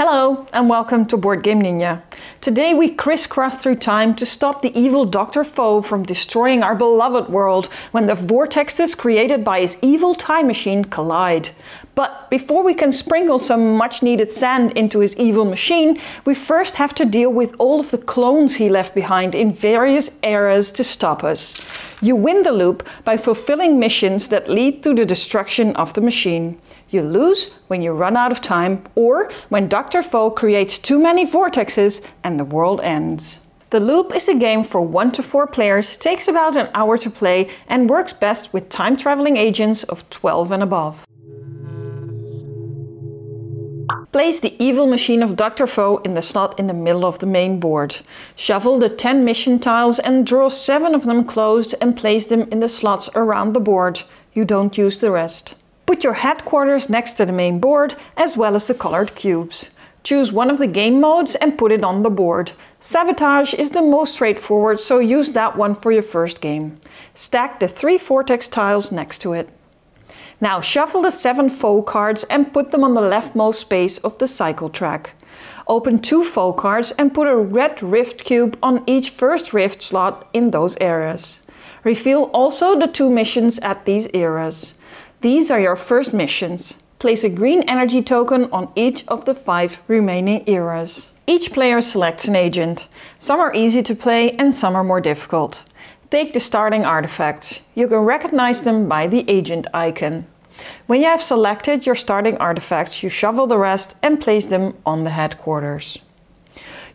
Hello and welcome to Boardgame Ninja. Today we crisscross through time to stop the evil Dr. Faux from destroying our beloved world when the vortexes created by his evil time machine collide. But before we can sprinkle some much needed sand into his evil machine, we first have to deal with all of the clones he left behind in various eras to stop us. You win the loop by fulfilling missions that lead to the destruction of the machine. You lose when you run out of time or when Dr. Faux creates too many vortexes and the world ends. The loop is a game for 1 to 4 players, takes about an hour to play and works best with time-traveling agents of 12 and above. Place the evil machine of Dr. Faux in the slot in the middle of the main board. Shuffle the 10 mission tiles and draw 7 of them closed and place them in the slots around the board. You don't use the rest. Put your headquarters next to the main board as well as the colored cubes. Choose one of the game modes and put it on the board. Sabotage is the most straightforward, so use that one for your first game. Stack the 3 vortex tiles next to it. Now shuffle the 7 Faux cards and put them on the leftmost space of the cycle track. Open 2 Faux cards and put a red rift cube on each first rift slot in those areas. Reveal also the 2 missions at these eras. These are your first missions. Place a green energy token on each of the 5 remaining eras. Each player selects an agent. Some are easy to play and some are more difficult. Take the starting artifacts. You can recognize them by the agent icon. When you have selected your starting artifacts, you shuffle the rest and place them on the headquarters.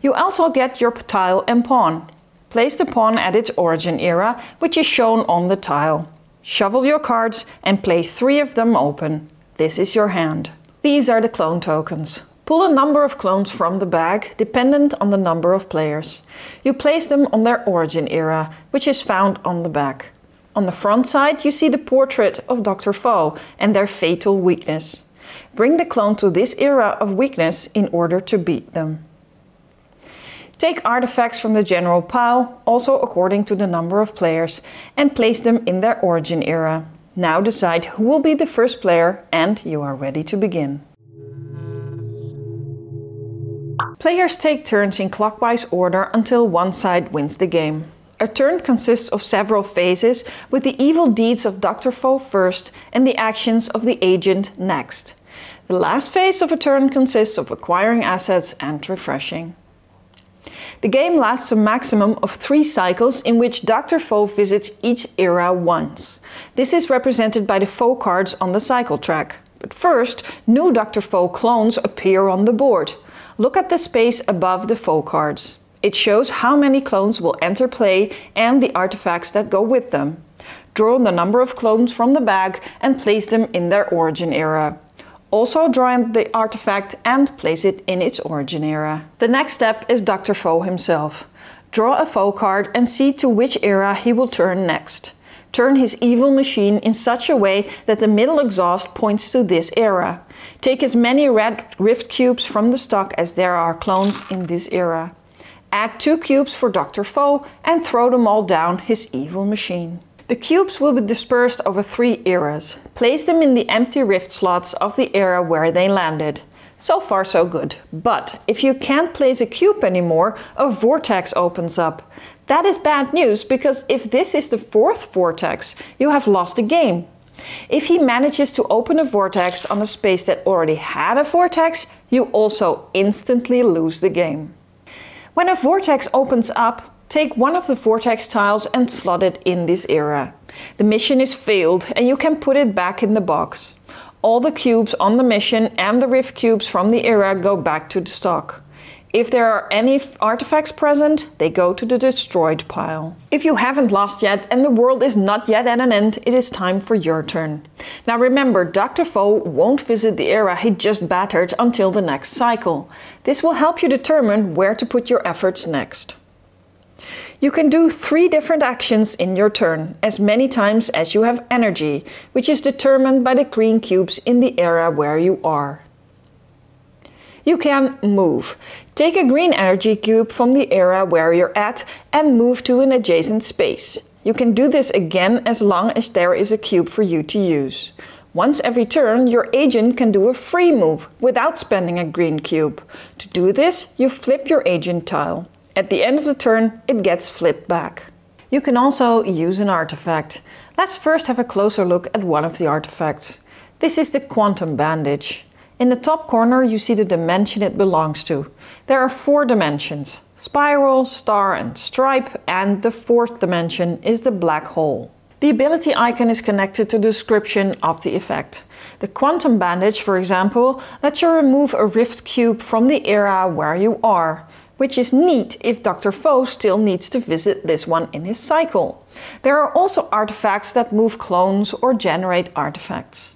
You also get your tile and pawn. Place the pawn at its origin era, which is shown on the tile. Shuffle your cards and play 3 of them open. This is your hand. These are the clone tokens. Pull a number of clones from the bag, dependent on the number of players. You place them on their origin era, which is found on the back. On the front side you see the portrait of Dr. Faux and their fatal weakness. Bring the clone to this era of weakness in order to beat them. Take artifacts from the general pile, also according to the number of players, and place them in their origin era. Now decide who will be the first player and you are ready to begin. Players take turns in clockwise order until one side wins the game. A turn consists of several phases, with the evil deeds of Dr. Faux first and the actions of the agent next. The last phase of a turn consists of acquiring assets and refreshing. The game lasts a maximum of 3 cycles in which Dr. Faux visits each era once. This is represented by the Faux cards on the cycle track. But first, new Dr. Faux clones appear on the board. Look at the space above the Faux cards. It shows how many clones will enter play and the artifacts that go with them. Draw the number of clones from the bag and place them in their origin era. Also draw the artifact and place it in its origin era. The next step is Dr. Faux himself. Draw a Faux card and see to which era he will turn next. Turn his evil machine in such a way that the middle exhaust points to this era. Take as many red rift cubes from the stock as there are clones in this era. Add 2 cubes for Dr. Faux and throw them all down his evil machine. The cubes will be dispersed over 3 eras. Place them in the empty rift slots of the era where they landed. So far so good. But if you can't place a cube anymore, a vortex opens up. That is bad news, because if this is the 4th vortex, you have lost the game. If he manages to open a vortex on a space that already had a vortex, you also instantly lose the game. When a vortex opens up, take one of the vortex tiles and slot it in this era. The mission is failed and you can put it back in the box. All the cubes on the mission and the rift cubes from the era go back to the stock. If there are any artifacts present, they go to the destroyed pile. If you haven't lost yet and the world is not yet at an end, it is time for your turn. Now remember, Dr. Faux won't visit the era he just battered until the next cycle. This will help you determine where to put your efforts next. You can do 3 different actions in your turn, as many times as you have energy, which is determined by the green cubes in the area where you are. You can move. Take a green energy cube from the area where you're at and move to an adjacent space. You can do this again as long as there is a cube for you to use. Once every turn, your agent can do a free move without spending a green cube. To do this, you flip your agent tile. At the end of the turn, it gets flipped back. You can also use an artifact. Let's first have a closer look at one of the artifacts. This is the quantum bandage. In the top corner you see the dimension it belongs to. There are 4 dimensions: spiral, star and stripe, and the 4th dimension is the black hole. The ability icon is connected to the description of the effect. The quantum bandage, for example, lets you remove a rift cube from the area where you are, which is neat if Dr. Faux still needs to visit this one in his cycle. There are also artifacts that move clones or generate artifacts.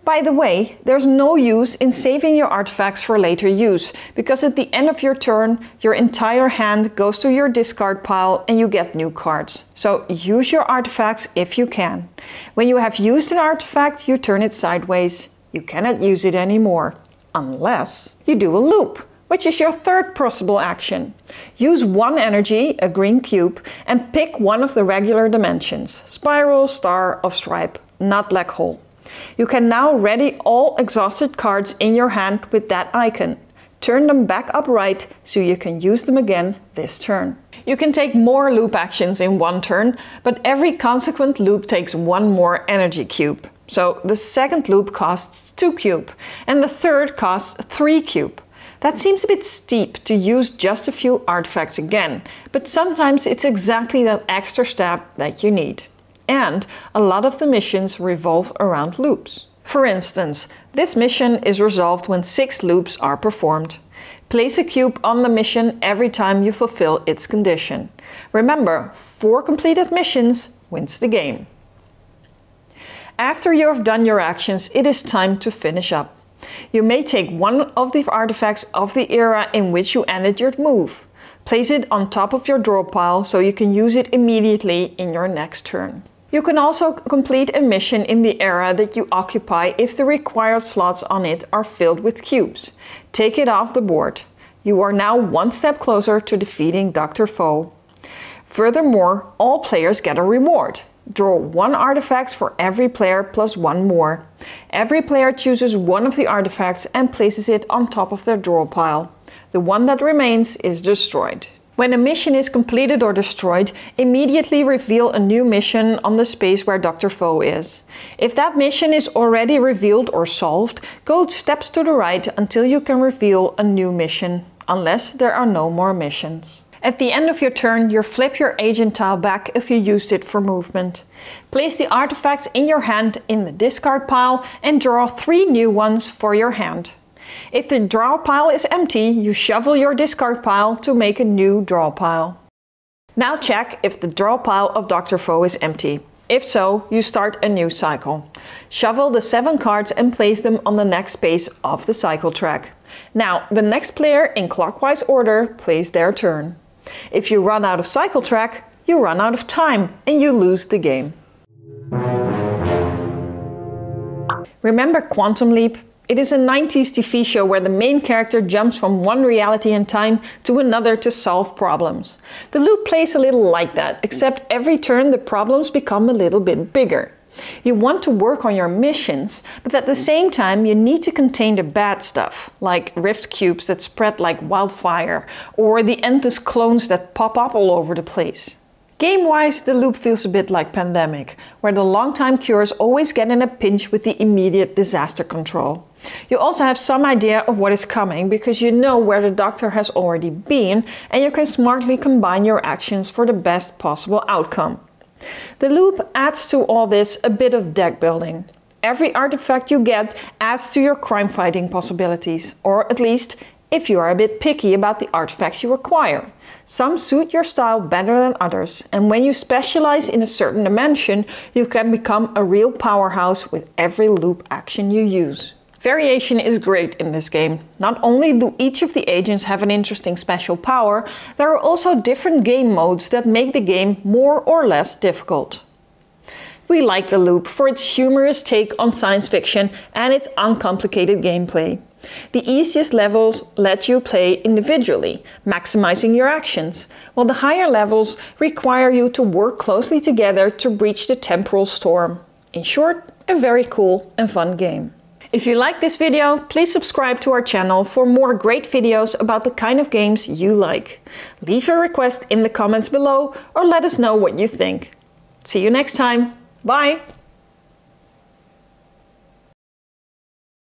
By the way, there's no use in saving your artifacts for later use, because at the end of your turn, your entire hand goes to your discard pile and you get new cards. So use your artifacts if you can. When you have used an artifact, you turn it sideways. You cannot use it anymore, unless you do a loop, which is your 3rd possible action. Use 1 energy, a green cube, and pick one of the regular dimensions: spiral, star or stripe, not black hole. You can now ready all exhausted cards in your hand with that icon. Turn them back upright so you can use them again this turn. You can take more loop actions in one turn, but every consequent loop takes 1 more energy cube. So the 2nd loop costs 2 cube and the 3rd costs 3 cube. That seems a bit steep to use just a few artifacts again, but sometimes it's exactly that extra step that you need. And a lot of the missions revolve around loops. For instance, this mission is resolved when 6 loops are performed. Place a cube on the mission every time you fulfill its condition. Remember, 4 completed missions wins the game. After you have done your actions, it is time to finish up. You may take one of the artifacts of the era in which you ended your move. Place it on top of your draw pile so you can use it immediately in your next turn. You can also complete a mission in the area that you occupy if the required slots on it are filled with cubes. Take it off the board. You are now 1 step closer to defeating Dr. Faux. Furthermore, all players get a reward. Draw 1 artifact for every player plus 1 more. Every player chooses one of the artifacts and places it on top of their draw pile. The one that remains is destroyed. When a mission is completed or destroyed, immediately reveal a new mission on the space where Dr. Faux is. If that mission is already revealed or solved, go steps to the right until you can reveal a new mission, unless there are no more missions. At the end of your turn, you flip your agent tile back if you used it for movement. Place the artifacts in your hand in the discard pile and draw 3 new ones for your hand. If the draw pile is empty, you shuffle your discard pile to make a new draw pile. Now check if the draw pile of Dr. Faux is empty. If so, you start a new cycle. Shuffle the 7 cards and place them on the next space of the cycle track. Now, the next player in clockwise order plays their turn. If you run out of cycle track, you run out of time and you lose the game. Remember Quantum Leap? It is a 90s TV show where the main character jumps from one reality and time to another to solve problems. The loop plays a little like that, except every turn the problems become a little bit bigger. You want to work on your missions, but at the same time you need to contain the bad stuff, like rift cubes that spread like wildfire, or the endless clones that pop up all over the place. Game-wise, the loop feels a bit like Pandemic, where the long-time cures always get in a pinch with the immediate disaster control. You also have some idea of what is coming because you know where the doctor has already been, and you can smartly combine your actions for the best possible outcome. The loop adds to all this a bit of deck building. Every artifact you get adds to your crime fighting possibilities, or at least if you are a bit picky about the artifacts you acquire. Some suit your style better than others, and when you specialize in a certain dimension, you can become a real powerhouse with every loop action you use. Variation is great in this game. Not only do each of the agents have an interesting special power, there are also different game modes that make the game more or less difficult. We like the loop for its humorous take on science fiction and its uncomplicated gameplay. The easiest levels let you play individually, maximizing your actions, while the higher levels require you to work closely together to breach the temporal storm. In short, a very cool and fun game. If you like this video, please subscribe to our channel for more great videos about the kind of games you like. Leave a request in the comments below or let us know what you think. See you next time. Bye!